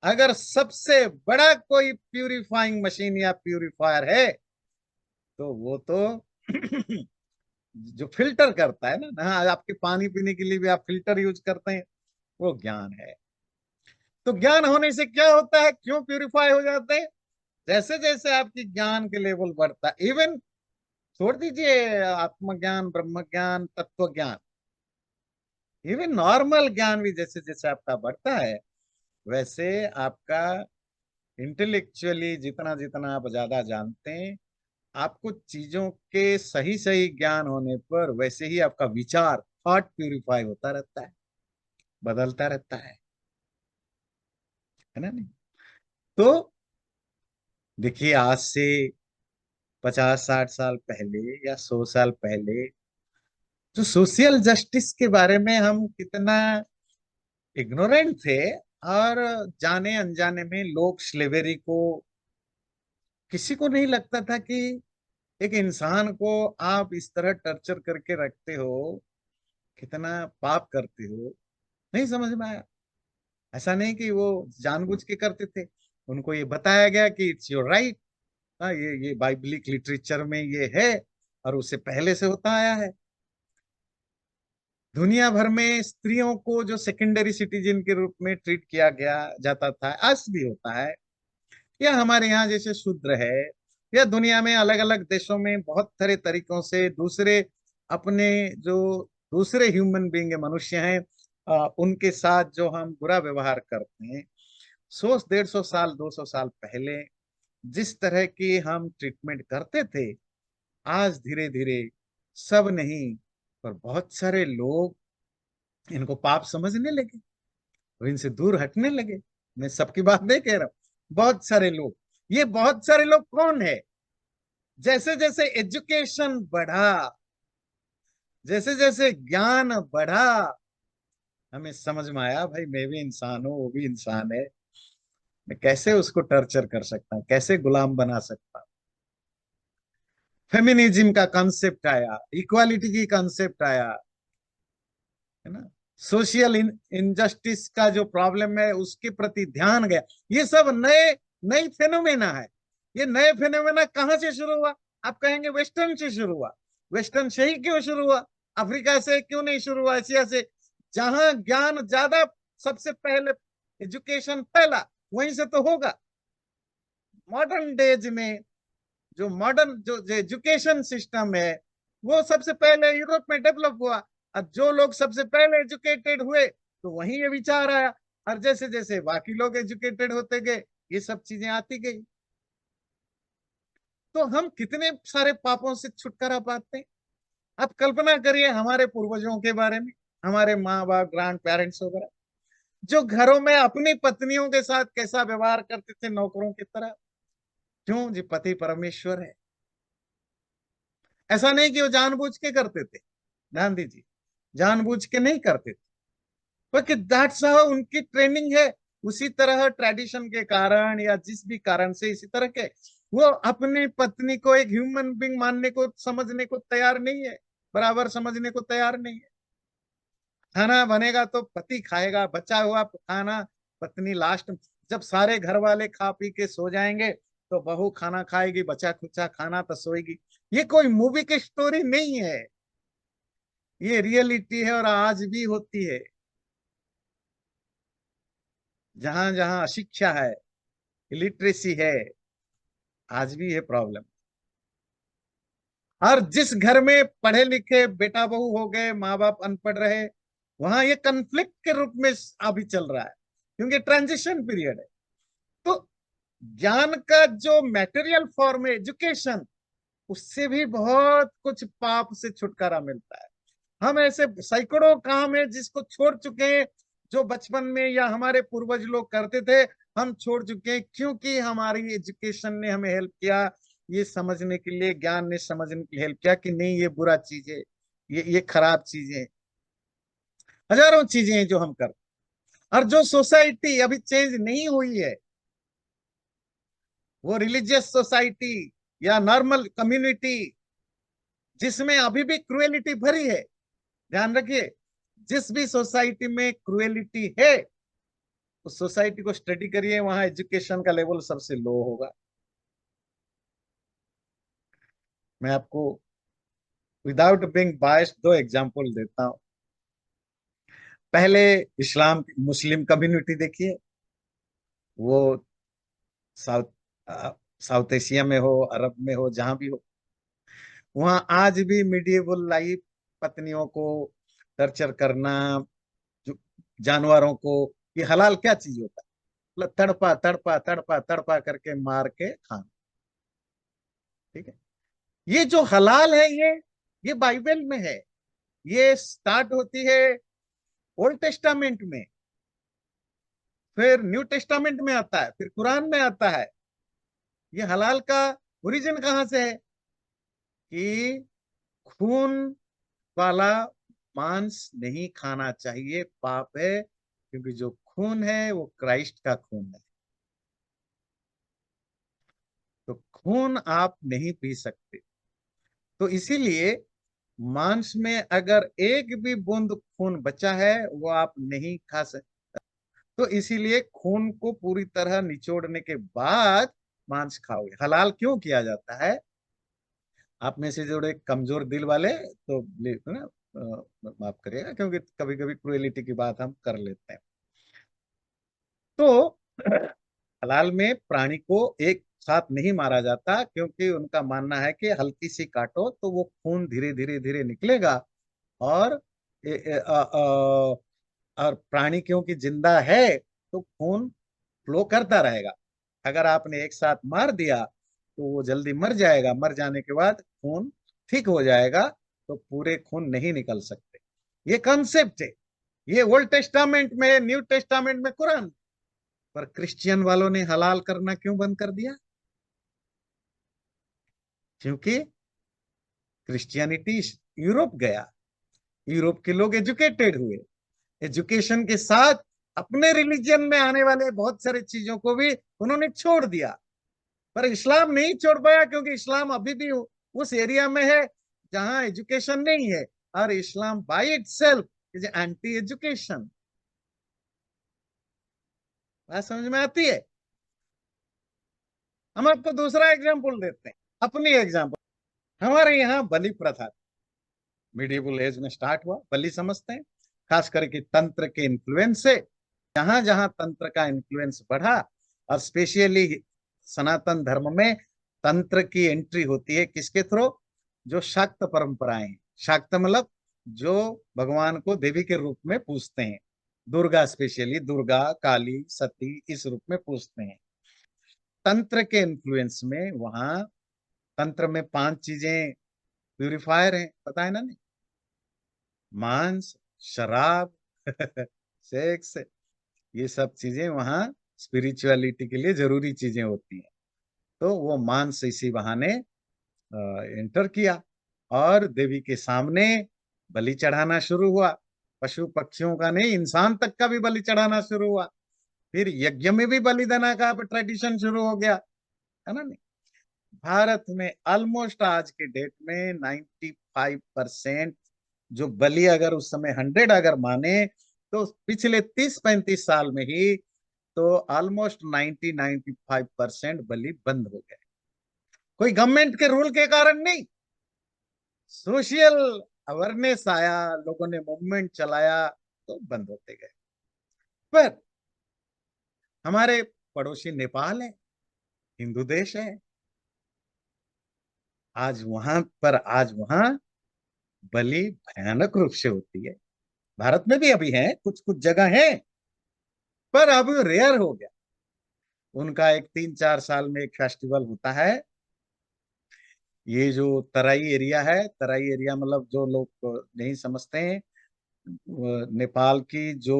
अगर सबसे बड़ा कोई प्यूरिफाइंग मशीन या प्यूरिफायर है तो वो तो जो फिल्टर करता है ना, हाँ आपके पानी पीने के लिए भी आप फिल्टर यूज करते हैं, वो ज्ञान है। तो ज्ञान होने से क्या होता है, क्यों प्यूरिफाई हो जाते हैं? जैसे जैसे आपकी ज्ञान के लेवल बढ़ता है, इवन छोड़ दीजिए आत्मज्ञान, ब्रह्म ज्ञान, तत्व ज्ञान, इवन नॉर्मल ज्ञान भी जैसे जैसे आपका बढ़ता है, वैसे आपका इंटेलेक्चुअली जितना जितना आप ज्यादा जानते हैं, आपको चीजों के सही सही ज्ञान होने पर वैसे ही आपका विचार, थॉट प्यूरिफाई होता रहता है, बदलता रहता है ना नहीं? तो देखिए आज से 50-60 साल पहले या 100 साल पहले जो सोशल जस्टिस के बारे में हम कितना इग्नोरेंट थे, और जाने अनजाने में लोग स्लेवरी को, किसी को नहीं लगता था कि एक इंसान को आप इस तरह टर्चर करके रखते हो, कितना पाप करते हो, नहीं समझ में आया। ऐसा नहीं कि वो जानबूझ के करते थे, उनको ये बताया गया कि इट्स योर राइट, हाँ ये बाइबलिक लिटरेचर में ये है, और उससे पहले से होता आया है। दुनिया भर में स्त्रियों को जो सेकेंडरी सिटीजन के रूप में ट्रीट किया गया जाता था, आज भी होता है, या हमारे यहाँ जैसे शूद्र है, या दुनिया में अलग अलग देशों में बहुत सारे तरीकों से दूसरे अपने जो दूसरे ह्यूमन बींग मनुष्य हैं, उनके साथ जो हम बुरा व्यवहार करते हैं, 100-150 साल 200 साल पहले जिस तरह की हम ट्रीटमेंट करते थे, आज धीरे धीरे सब नहीं पर बहुत सारे लोग इनको पाप समझने लगे और इनसे दूर हटने लगे। मैं सबकी बात नहीं कह रहा हूं, बहुत सारे लोग। ये बहुत सारे लोग कौन है? जैसे जैसे एजुकेशन बढ़ा, जैसे जैसे ज्ञान बढ़ा, हमें समझ में आया भाई मैं भी इंसान हूं, वो भी इंसान है, मैं कैसे उसको टर्चर कर सकता हूँ, कैसे गुलाम बना सकता हूँ। फेमिनिज्म का कॉन्सेप्ट आया, इक्वालिटी की कॉन्सेप्ट आया, है ना, सोशल इनजस्टिस का जो प्रॉब्लम है उसके प्रति ध्यान गया। ये सब नए नई फेनोमेना है। ये नए फेनोमेना कहाँ से शुरू हुआ? आप कहेंगे वेस्टर्न से शुरू हुआ। वेस्टर्न से ही क्यों शुरू हुआ? अफ्रीका से क्यों नहीं शुरू हुआ, एशिया से, जहां ज्ञान ज्यादा, सबसे पहले एजुकेशन पहला, वहीं से तो होगा। मॉडर्न डेज में जो मॉडर्न जो एजुकेशन सिस्टम है, वो सबसे पहले यूरोप में डेवलप हुआ। अब जो लोग सबसे पहले एजुकेटेड हुए तो वहीं ये विचार आया, और जैसे जैसे बाकी लोग एजुकेटेड होते गए, ये सब चीजें आती गई। तो हम कितने सारे पापों से छुटकारा पाते हैं। आप कल्पना करिए हमारे पूर्वजों के बारे में, हमारे माँ बाप, ग्रैंड पेरेंट्स वगैरह, जो घरों में अपनी पत्नियों के साथ कैसा व्यवहार करते थे, नौकरों की तरह। क्यों जी? पति परमेश्वर है। ऐसा नहीं कि वो जानबूझ के करते थे, ध्यान दीजिए, जानबूझ के नहीं करते थे, क्योंकि दैट्स हाउ उनकी ट्रेनिंग है। उसी तरह ट्रेडिशन के कारण या जिस भी कारण से, इसी तरह के वो अपनी पत्नी को एक ह्यूमन बींग मानने को, समझने को तैयार नहीं है, बराबर समझने को तैयार नहीं है। खाना बनेगा तो पति खाएगा, बचा हुआ खाना पत्नी लास्ट, जब सारे घर वाले खा पी के सो जाएंगे तो बहू खाना खाएगी, बचा खुचा खाना तो सोएगी। ये कोई मूवी की स्टोरी नहीं है, ये रियलिटी है, और आज भी होती है। जहां जहां अशिक्षा है, इलिटरेसी है, आज भी है प्रॉब्लम। और जिस घर में पढ़े लिखे बेटा बहू हो गए, माँ बाप अनपढ़ रहे, वहां ये कन्फ्लिक्ट के रूप में अभी चल रहा है, क्योंकि ट्रांजिशन पीरियड है। तो ज्ञान का जो मटेरियल फॉर्म है एजुकेशन, उससे भी बहुत कुछ पाप से छुटकारा मिलता है। हम ऐसे सैकड़ों काम है जिसको छोड़ चुके हैं, जो बचपन में या हमारे पूर्वज लोग करते थे, हम छोड़ चुके हैं, क्योंकि हमारी एजुकेशन ने हमें हेल्प किया ये समझने के लिए, ज्ञान ने समझने के लिए हेल्प किया कि नहीं ये बुरा चीज है, ये खराब चीजें हैं। हजारों चीजें हैं जो हम करते, और जो सोसाइटी अभी चेंज नहीं हुई है, वो रिलीजियस सोसाइटी या नॉर्मल कम्युनिटी जिसमें अभी भी क्रुएलिटी भरी है, ध्यान रखिए, जिस भी सोसाइटी में क्रुएलिटी है, उस सोसाइटी को स्टडी करिए, वहां एजुकेशन का लेवल सबसे लो होगा। मैं आपको विदाउट बीइंग बायस्ड दो एग्जांपल देता हूं। पहले इस्लाम मुस्लिम कम्युनिटी देखिए, वो साउथ साउथ एशिया में हो, अरब में हो, जहां भी हो, वहां आज भी मिडिएवल लाइफ, पत्नियों को टर्चर करना, जो जानवरों को, ये हलाल क्या चीज होता है? मतलब तड़पा तड़पा तड़पा तड़पा करके मार के खाना। ठीक है, ये जो हलाल है, ये बाइबल में है। ये स्टार्ट होती है ओल्ड टेस्टामेंट में, फिर न्यू टेस्टामेंट में आता है, फिर कुरान में आता है। ये हलाल का ओरिजिन कहां से है? कि खून वाला मांस नहीं खाना चाहिए, पाप है, क्योंकि जो खून है वो क्राइस्ट का खून है। तो खून आप नहीं पी सकते। तो इसीलिए मांस में अगर एक भी बूंद खून बचा है, वो आप नहीं खा सकते। तो इसीलिए खून को पूरी तरह निचोड़ने के बाद मांस खाओगे। हलाल क्यों किया जाता है? आप में से जोड़े कमजोर दिल वाले तो ना, माफ करिएगा, क्योंकि कभी कभी क्रुएलिटी की बात हम कर लेते हैं। तो हलाल में प्राणी को एक साथ नहीं मारा जाता, क्योंकि उनका मानना है कि हल्की सी काटो तो वो खून धीरे धीरे धीरे निकलेगा, और और प्राणी क्योंकि जिंदा है तो खून फ्लो करता रहेगा। अगर आपने एक साथ मार दिया तो वो जल्दी मर जाएगा, मर जाने के बाद खून ठीक हो जाएगा, तो पूरे खून नहीं निकल सकते। ये कॉन्सेप्ट है, ये ओल्ड टेस्टामेंट में, न्यू टेस्टामेंट में, कुरान। पर क्रिश्चियन वालों ने हलाल करना क्यों बंद कर दिया? क्योंकि क्रिश्चियनिटी यूरोप गया, यूरोप के लोग एजुकेटेड हुए, एजुकेशन के साथ अपने रिलीजन में आने वाले बहुत सारे चीजों को भी उन्होंने छोड़ दिया। पर इस्लाम नहीं छोड़ पाया, क्योंकि इस्लाम अभी भी उस एरिया में है जहां एजुकेशन नहीं है, और Islam by itself is anti education. बात समझ में आती है? हम आपको दूसरा एग्जाम्पल देते हैं, अपनी एग्जाम्पल। हमारे यहाँ बलि प्रथा मिडिएबल एज में स्टार्ट हुआ, बलि समझते हैं, खास करके तंत्र के इन्फ्लुएंस से। जहां जहां तंत्र का इन्फ्लुएंस बढ़ा, और स्पेशली सनातन धर्म में तंत्र की एंट्री होती है किसके थ्रू? जो शाक्त परंपराएं हैं। शाक्त मतलब जो भगवान को देवी के रूप में पूजते हैं, दुर्गा, स्पेशली दुर्गा, काली, सती, इस रूप में पूजते हैं। तंत्र के इन्फ्लुएंस में वहां तंत्र में 5 चीजें प्यूरिफायर हैं, पता है ना? नहीं, मांस, शराब, सेक्स, ये सब चीजें वहां स्पिरिचुअलिटी के लिए जरूरी चीजें होती हैं। तो वो मांस इसी बहाने एंटर किया, और देवी के सामने बलि चढ़ाना शुरू हुआ। पशु पक्षियों का नहीं, इंसान तक का भी बलि चढ़ाना शुरू हुआ। फिर यज्ञ में भी बलिदान का ट्रेडिशन शुरू हो गया, है ना? नहीं, भारत में ऑलमोस्ट आज के डेट में 95% जो बलि, अगर उस समय 100 अगर माने, तो पिछले 30-35 साल में ही तो ऑलमोस्ट 90-95% बलि बंद हो गए। कोई गवर्नमेंट के रूल के कारण नहीं, सोशल अवेयरनेस आया, लोगों ने मूवमेंट चलाया, तो बंद होते गए। पर हमारे पड़ोसी नेपाल है, हिंदू देश है, आज वहां बलि भयानक रूप से होती है। भारत में भी अभी है, कुछ कुछ जगह है, पर अब रेयर हो गया। उनका एक 3-4 साल में एक फेस्टिवल होता है। ये जो तराई एरिया है, तराई एरिया मतलब जो लोग नहीं समझते हैं, नेपाल की जो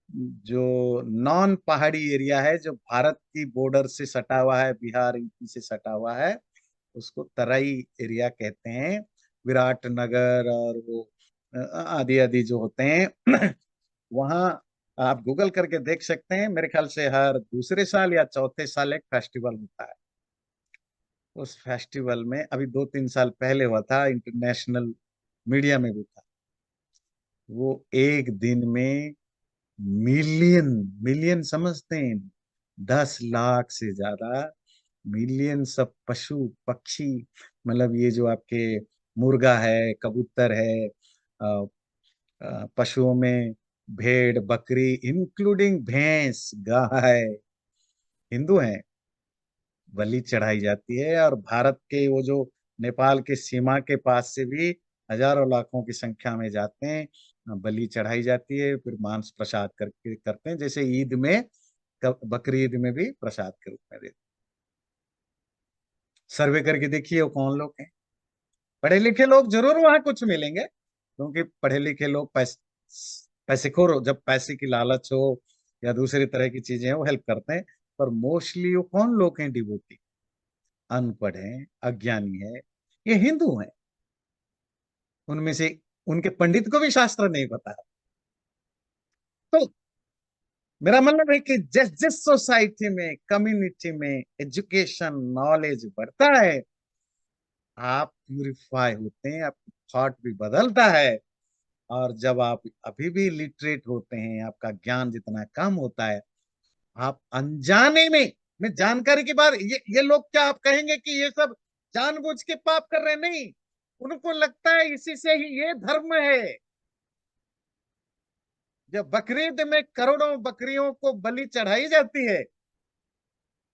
जो नॉन पहाड़ी एरिया है, जो भारत की बॉर्डर से सटा हुआ है, बिहार यूपी से सटा हुआ है, उसको तराई एरिया कहते हैं। विराटनगर और वो आदि आदि जो होते हैं, वहाँ आप गूगल करके देख सकते हैं। मेरे ख्याल से हर दूसरे साल या चौथे साल एक फेस्टिवल होता है। उस फेस्टिवल में अभी 2-3 साल पहले हुआ था, इंटरनेशनल मीडिया में भी था। वो एक दिन में मिलियन, मिलियन समझते हैं, 10 लाख से ज्यादा, मिलियन सब पशु पक्षी, मतलब ये जो आपके मुर्गा है, कबूतर है, पशुओं में भेड़ बकरी इंक्लूडिंग भैंस गाय, हिंदू हैं, बलि चढ़ाई जाती है। और भारत के वो जो नेपाल के सीमा के पास से भी हजारों लाखों की संख्या में जाते हैं, बलि चढ़ाई जाती है, फिर मांस प्रसाद करके करते हैं, जैसे ईद में, बकरी ईद में भी प्रसाद के रूप में देते। सर्वे करके देखिए वो कौन लोग हैं। पढ़े लिखे लोग जरूर वहां कुछ मिलेंगे, क्योंकि पढ़े लिखे लोग पैसे खोर जब पैसे की लालच हो या दूसरी तरह की चीजें हैं वो हेल्प करते हैं। पर मोस्टली वो कौन लोग हैं डिवोटी, अनपढ़ हैं, अज्ञानी है, ये हिंदू हैं। उनमें से उनके पंडित को भी शास्त्र नहीं पता है। तो मेरा मतलब है कि जिस जिस सोसाइटी में, कम्युनिटी में एजुकेशन नॉलेज बढ़ता है, आप प्यूरिफाई होते हैं, आपकी थॉट भी बदलता है। और जब आप अभी भी लिटरेट होते हैं, आपका ज्ञान जितना कम होता है, आप अनजाने में जानकारी के बाद, ये लोग क्या आप कहेंगे कि ये सब जानबूझ के पाप कर रहे हैं? नहीं, उनको लगता है इसी से ही ये धर्म है। जब बकरीद में करोड़ों बकरियों को बलि चढ़ाई जाती है,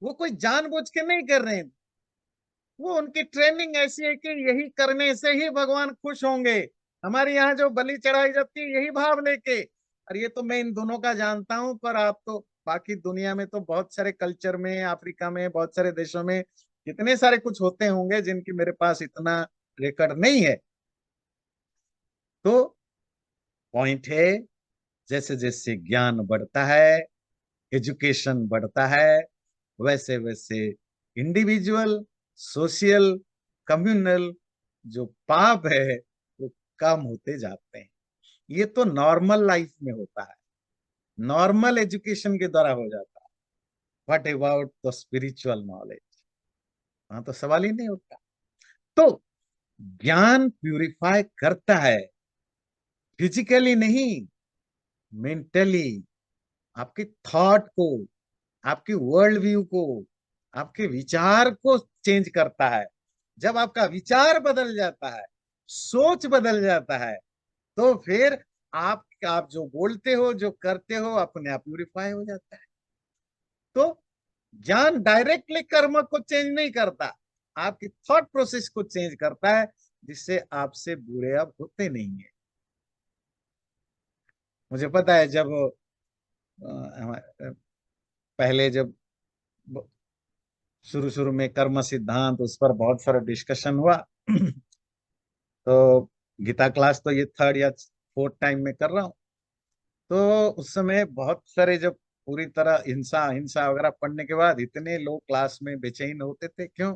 वो कोई जानबूझ के नहीं कर रहे हैं, वो उनकी ट्रेनिंग ऐसी है कि यही करने से ही भगवान खुश होंगे। हमारे यहाँ जो बलि चढ़ाई जाती है यही भाव लेके। और ये तो मैं इन दोनों का जानता हूं, पर आप तो बाकी दुनिया में तो बहुत सारे कल्चर में, अफ्रीका में बहुत सारे देशों में कितने सारे कुछ होते होंगे जिनकी मेरे पास इतना रिकॉर्ड नहीं है। तो पॉइंट है, जैसे जैसे ज्ञान बढ़ता है, एजुकेशन बढ़ता है, वैसे वैसे इंडिविजुअल, सोशल, कम्युनल जो पाप है वो कम होते जाते हैं। ये तो नॉर्मल लाइफ में होता है, नॉर्मल एजुकेशन के द्वारा हो जाता है। What about the spiritual knowledge, वहां तो सवाल ही नहीं उठता। तो ज्ञान प्यूरिफाई करता है, फिजिकली नहीं, मेंटली, आपके थॉट को, आपकी वर्ल्ड व्यू को, आपके विचार को चेंज करता है। जब आपका विचार बदल जाता है, सोच बदल जाता है, तो फिर आप जो बोलते हो, जो करते हो, अपने आप प्यूरिफाई हो जाता है। तो ज्ञान डायरेक्टली कर्म को चेंज नहीं करता, आपकी थॉट प्रोसेस को चेंज करता है, जिससे आपसे बुरे अब होते नहीं है। मुझे पता है जब पहले जब शुरू शुरू में कर्म सिद्धांत उस पर बहुत सारा डिस्कशन हुआ तो गीता क्लास तो ये थर्ड या फोर्थ टाइम में कर रहा हूँ। तो उस समय बहुत सारे जब पूरी तरह हिंसा हिंसा वगैरह पढ़ने के बाद इतने लोग क्लास में बेचैन होते थे, क्यों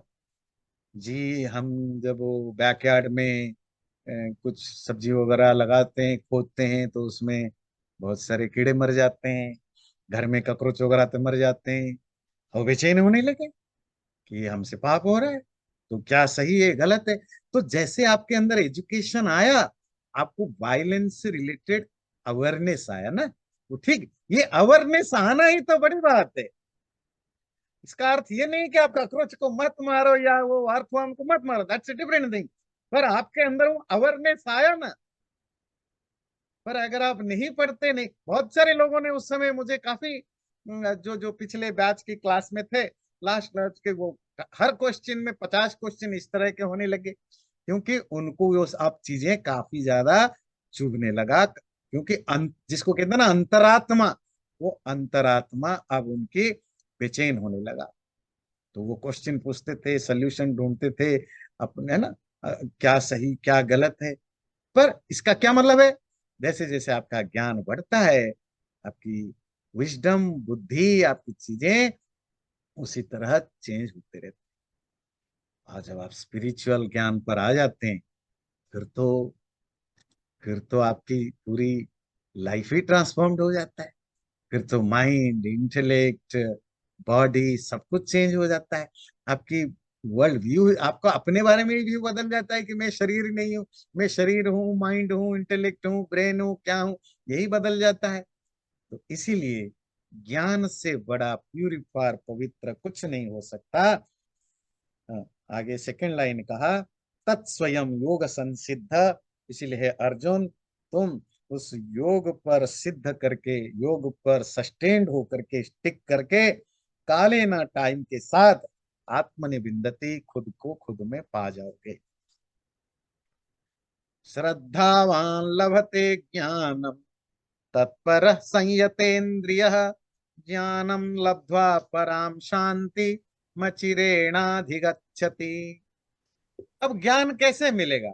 जी? हम जब वो बैकयार्ड में कुछ सब्जी वगैरह लगाते हैं, खोदते हैं, तो उसमें बहुत सारे कीड़े मर जाते हैं, घर में कॉकरोच वगैरह तो मर जाते हैं। और बेचैन होने लगे कि हमसे पाप हो रहा है, तो क्या सही है गलत है? तो जैसे आपके अंदर एजुकेशन आया, आपको वायलेंस से रिलेटेड अवेयरनेस आया ना, तो ठीक, ये अवेयरनेस आना ही तो बड़ी बात है। इसका अर्थ ये नहीं कि आप कॉकरोच को मत मारो या वो अर्थवर्म को मत मारो, दैट्स अ डिफरेंट थिंग। पर आपके अंदर वो अवेयरनेस आया ना। पर अगर आप नहीं पढ़ते, नहीं, बहुत सारे लोगों ने उस समय मुझे काफी जो जो पिछले बैच की क्लास में थे, लास्ट बैच के, वो हर क्वेश्चन में 50 क्वेश्चन इस तरह के होने लगे, क्योंकि उनको वो आप चीजें काफी ज्यादा चुभने लगा। क्योंकि जिसको कहते हैं ना अंतरात्मा, वो अंतरात्मा अब उनकी बेचैन होने लगा। तो वो क्वेश्चन पूछते थे, सोल्यूशन ढूंढते थे अपने, है ना, क्या सही क्या गलत है। पर इसका क्या मतलब है? जैसे जैसे आपका ज्ञान बढ़ता है, आपकी विजडम, बुद्धि, आपकी चीजें उसी तरह चेंज होते रहते हैं। और जब आप स्पिरिचुअल ज्ञान पर आ जाते हैं, फिर तो फिर तो आपकी पूरी लाइफ ही ट्रांसफॉर्म्ड हो जाता है। फिर तो माइंड, इंटेलेक्ट, बॉडी सब कुछ चेंज हो जाता है। आपकी वर्ल्ड व्यू, आपका अपने बारे में व्यू बदल जाता है कि मैं शरीर नहीं हूँ, मैं शरीर हूँ, माइंड हूँ, इंटेलेक्ट हूँ, ब्रेन हूँ, क्या हूँ, यही बदल जाता है। तो इसीलिए ज्ञान से बड़ा प्यूरिफायर पवित्र कुछ नहीं हो सकता। हाँ, आगे सेकंड लाइन कहा, तत्स्वयं योग संसिद्ध। इसीलिए है अर्जुन, तुम उस योग पर सिद्ध करके, योग पर सस्टेन्ड होकर के, स्टिक करके, काले ना टाइम के साथ आत्मनिविंदति, खुद को खुद में पा जाओगे। श्रद्धावान लभते ज्ञानम तत्पर संयतेन्द्रिय, ज्ञानम लब्ध्वा पराम शांति मचिरेणाधिगच्छति। अब ज्ञान कैसे मिलेगा?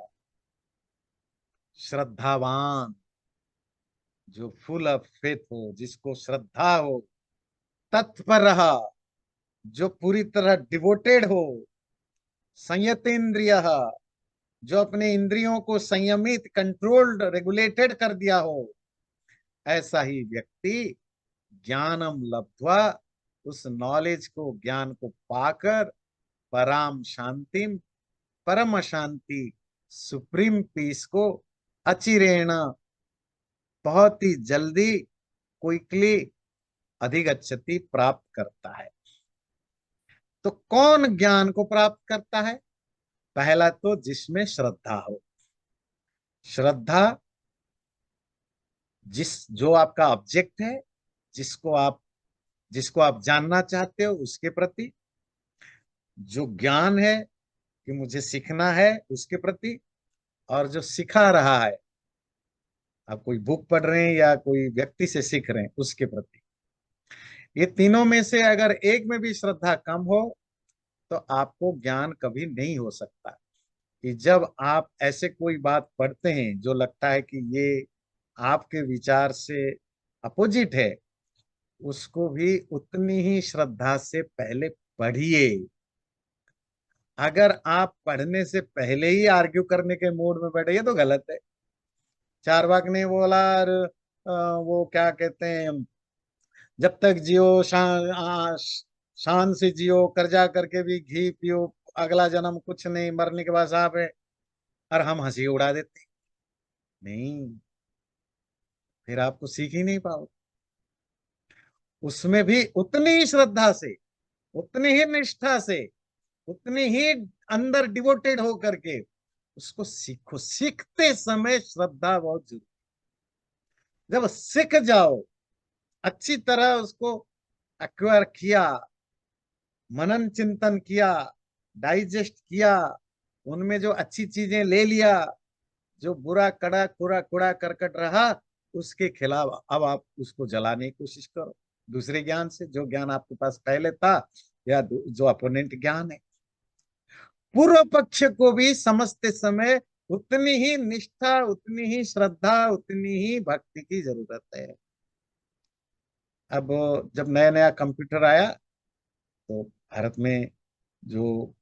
श्रद्धावान, जो फुल ऑफ फेथ हो, जिसको श्रद्धा हो, तत्पर रहा, जो पूरी तरह डिवोटेड हो, संयतेन्द्रिय, जो अपने इंद्रियों को संयमित, कंट्रोल्ड, रेगुलेटेड कर दिया हो, ऐसा ही व्यक्ति ज्ञानम लब्ध्वा, उस नॉलेज को, ज्ञान को पाकर, पराम शांतिम, परम शांति, सुप्रीम पीस को, अचिरेण, बहुत ही जल्दी, क्विकली, अधिगच्छति, प्राप्त करता है। तो कौन ज्ञान को प्राप्त करता है? पहला तो जिसमें श्रद्धा हो। श्रद्धा, जो आपका ऑब्जेक्ट है, जिसको आप जिसको आप जानना चाहते हो, उसके प्रति, जो ज्ञान है कि मुझे सीखना है, उसके प्रति, और जो सिखा रहा है, आप कोई बुक पढ़ रहे हैं या कोई व्यक्ति से सीख रहे हैं, उसके प्रति। ये तीनों में से अगर एक में भी श्रद्धा कम हो, तो आपको ज्ञान कभी नहीं हो सकता। कि जब आप ऐसे कोई बात पढ़ते हैं जो लगता है कि ये आपके विचार से अपोजिट है, उसको भी उतनी ही श्रद्धा से पहले पढ़िए। अगर आप पढ़ने से पहले ही आर्ग्यू करने के मूड में बैठे, ये तो गलत है। चारवाक ने बोला, और वो क्या कहते हैं, जब तक जियो शान से जियो, कर्जा करके भी घी पियो, अगला जन्म कुछ नहीं, मरने के बाद साहब है। और हम हंसी उड़ा देते हैं। नहीं, फिर आपको सीख ही नहीं पाओ। उसमें भी उतनी ही श्रद्धा से, उतनी ही निष्ठा से, उतनी ही अंदर डिवोटेड हो करके उसको सीखो। सीखते समय श्रद्धा बहुत जरूरी। जब सीख जाओ, अच्छी तरह उसको एक्वायर किया, मनन चिंतन किया, डाइजेस्ट किया, उनमें जो अच्छी चीजें ले लिया, जो बुरा कड़ा कूड़ा कूड़ा करकट रहा, उसके खिलाफ अब आप उसको जलाने की कोशिश करो, दूसरे ज्ञान से, जो ज्ञान आपके पास पहले था, या जो अपोनेंट ज्ञान है। पूर्व पक्ष को भी समझते समय उतनी ही निष्ठा, उतनी ही श्रद्धा, उतनी ही भक्ति की जरूरत है। अब जब नया नया कंप्यूटर आया, तो भारत में जो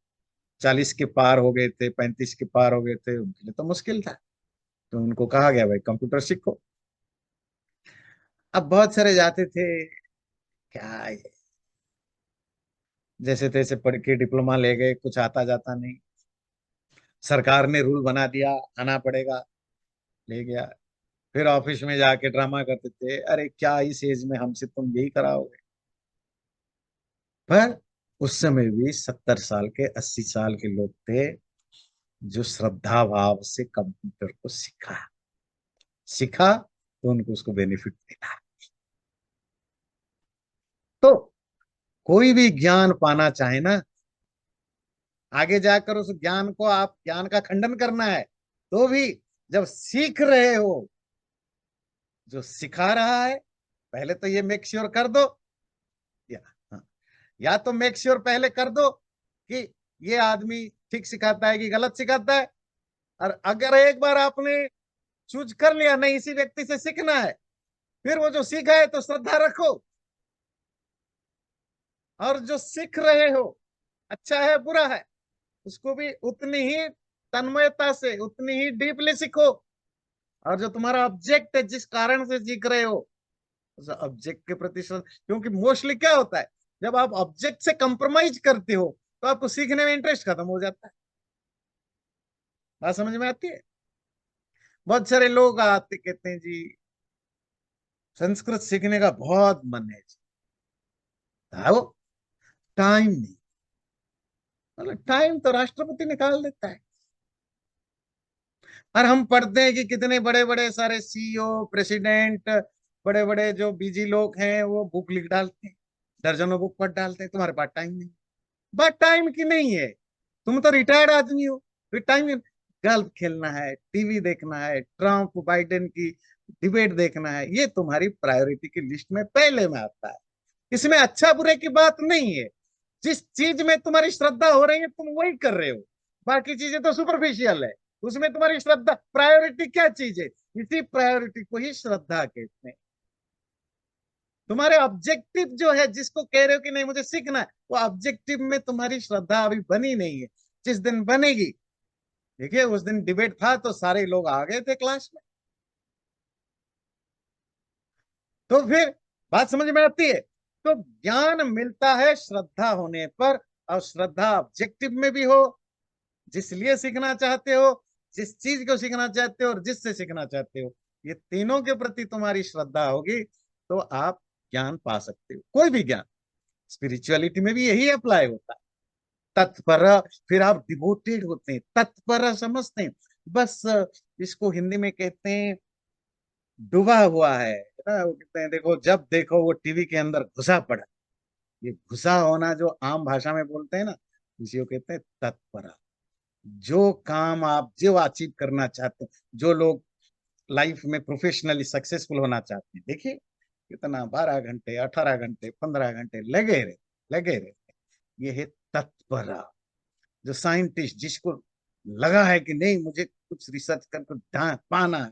40 के पार हो गए थे, 35 के पार हो गए थे, उनके लिए तो मुश्किल था। तो उनको कहा गया, भाई कंप्यूटर सीखो। अब बहुत सारे जाते थे, क्या ये, जैसे तैसे पढ़ के डिप्लोमा ले गए, कुछ आता जाता नहीं, सरकार ने रूल बना दिया, आना पड़ेगा, ले गया। फिर ऑफिस में जाके ड्रामा करते थे, अरे क्या इस एज में हमसे तुम यही कराओगे। पर उस समय भी 70 साल के, 80 साल के लोग थे, जो श्रद्धा भाव से कंप्यूटर को सीखा, सीखा, तो उनको उसको बेनिफिट मिला। तो कोई भी ज्ञान पाना चाहे ना, आगे जाकर उस ज्ञान को, आप ज्ञान का खंडन करना है, तो भी जब सीख रहे हो, जो सिखा रहा है, पहले तो ये मेक श्योर कर दो, या हाँ, या तो मेक श्योर पहले कर दो कि ये आदमी ठीक सिखाता है कि गलत सिखाता है। और अगर एक बार आपने चूज कर लिया, नहीं इसी व्यक्ति से सीखना है, फिर वो जो सीखा है तो श्रद्धा रखो, और जो सीख रहे हो, अच्छा है बुरा है, उसको भी उतनी ही तन्मयता से, उतनी ही डीपली सीखो। और जो तुम्हारा ऑब्जेक्ट है, जिस कारण से सीख रहे हो, उस ऑब्जेक्ट के प्रति श्रद्धा, क्योंकि मोस्टली क्या होता है, जब आप ऑब्जेक्ट से कंप्रोमाइज करते हो, तो आपको सीखने में इंटरेस्ट खत्म हो जाता है। बात समझ में आती है? बहुत सारे लोग आते कहते हैं जी संस्कृत सीखने का बहुत मन है जी, आओ, टाइम नहीं। मतलब टाइम तो राष्ट्रपति निकाल देता है। और हम पढ़ते हैं कि कितने बड़े बड़े सारे सीईओ, प्रेसिडेंट, बड़े बड़े जो बिजी लोग हैं वो बुक लिख डालते हैं, दर्जनों बुक पढ़ डालते हैं। तुम्हारे पास टाइम नहीं। बात टाइम की नहीं है, तुम तो रिटायर्ड आदमी हो, फिर टाइम। गल्फ खेलना है, टीवी देखना है, ट्रम्प बाइडेन की डिबेट देखना है, ये तुम्हारी प्रायोरिटी की लिस्ट में पहले में आता है। इसमें अच्छा बुरे की बात नहीं है। जिस चीज में तुम्हारी श्रद्धा हो रही है तुम वही कर रहे हो, बाकी चीजें तो सुपरफिशियल है। उसमें तुम्हारी श्रद्धा, प्रायोरिटी क्या चीज है, इसी प्रायोरिटी को ही श्रद्धा कहते हैं। तुम्हारे ऑब्जेक्टिव जो है, जिसको कह रहे हो कि नहीं मुझे सीखना है, वो ऑब्जेक्टिव में तुम्हारी श्रद्धा अभी बनी नहीं है। जिस दिन बनेगी, देखिए उस दिन डिबेट था तो सारे लोग आ गए थे क्लास में। तो फिर बात समझ में आती है। तो ज्ञान मिलता है श्रद्धा होने पर, और श्रद्धा ऑब्जेक्टिव में भी हो, जिस लिए सीखना चाहते हो, जिस चीज को सीखना चाहते हो और जिससे सीखना चाहते हो, ये तीनों के प्रति तुम्हारी श्रद्धा होगी तो आप ज्ञान पा सकते हो, कोई भी ज्ञान। स्पिरिचुअलिटी में भी यही अप्लाई होता है। तत्पर, फिर आप डिवोटेड होते हैं, तत्पर समझते हैं। बस इसको हिंदी में कहते हैं डूबा हुआ है ना। वो कहते हैं देखो, जब देखो वो टीवी के अंदर घुसा पड़ा। ये घुसा होना जो आम भाषा में बोलते हैं ना, इसी को कहते हैं तत्परा। जो काम आप जो अचीव करना चाहते हैं, जो लोग लाइफ में प्रोफेशनली सक्सेसफुल होना चाहते हैं, देखिए कितना 12 घंटे, 18 घंटे, 15 घंटे लगे रहे। ये है तत्परा। जो साइंटिस्ट, जिसको लगा है कि नहीं मुझे कुछ रिसर्च करके पाना है,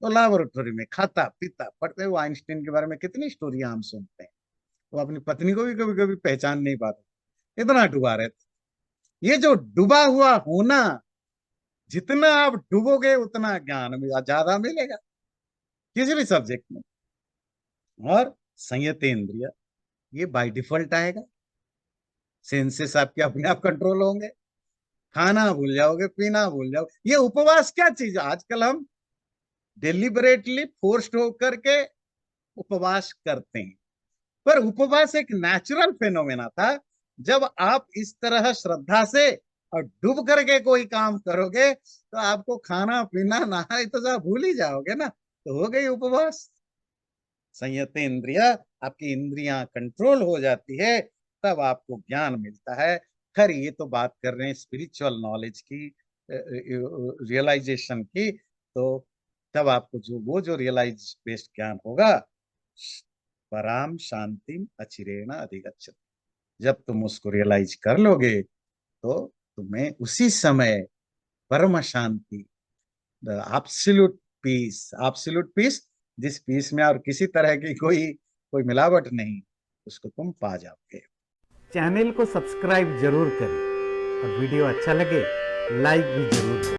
तो लैबोरेटरी में खाता पीता पढ़ते। वो आइंस्टीन के बारे में कितनी स्टोरियां हम सुनते हैं। वो अपनी पत्नी को भी कभी कभी पहचान नहीं पाते, इतना डूबा रहते। ये जो डूबा हुआ होना, जितना आप डूबोगे उतना ज्ञान में ज्यादा मिलेगा किसी भी सब्जेक्ट में। और संयत इंद्रिय, ये बाय डिफॉल्ट आएगा। सेंसेस आपके अपने आप कंट्रोल होंगे। खाना भूल जाओगे, पीना भूल जाओगे। ये उपवास क्या चीज है, आजकल हम डिलिबरेटली फोर्स्ड होकर के उपवास करते हैं। पर उपवास एक नेचुरल फेनोमेना था। जब आप इस तरह श्रद्धा से और डूब करके कोई काम करोगे तो आपको खाना पीना नहाना तो सब भूल ही जाओगे ना, तो हो गई उपवास। संयत इंद्रिय, आपकी इंद्रियां कंट्रोल हो जाती है, तब आपको ज्ञान मिलता है। खैर ये तो बात कर रहे हैं स्पिरिचुअल नॉलेज की, रियलाइजेशन की। तो तब आपको जो रियलाइज बेस्ड ज्ञान होगा, पराम शांति अचिरेण अधिगच्छति। जब तुम उसको रियलाइज कर लोगे तो तुम्हें उसी समय परम शांति, द एब्सोल्यूट पीस, जिस पीस में और किसी तरह की कोई मिलावट नहीं, उसको तुम पा जाओगे। चैनल को सब्सक्राइब जरूर करें और वीडियो अच्छा लगे लाइक भी जरूर करें।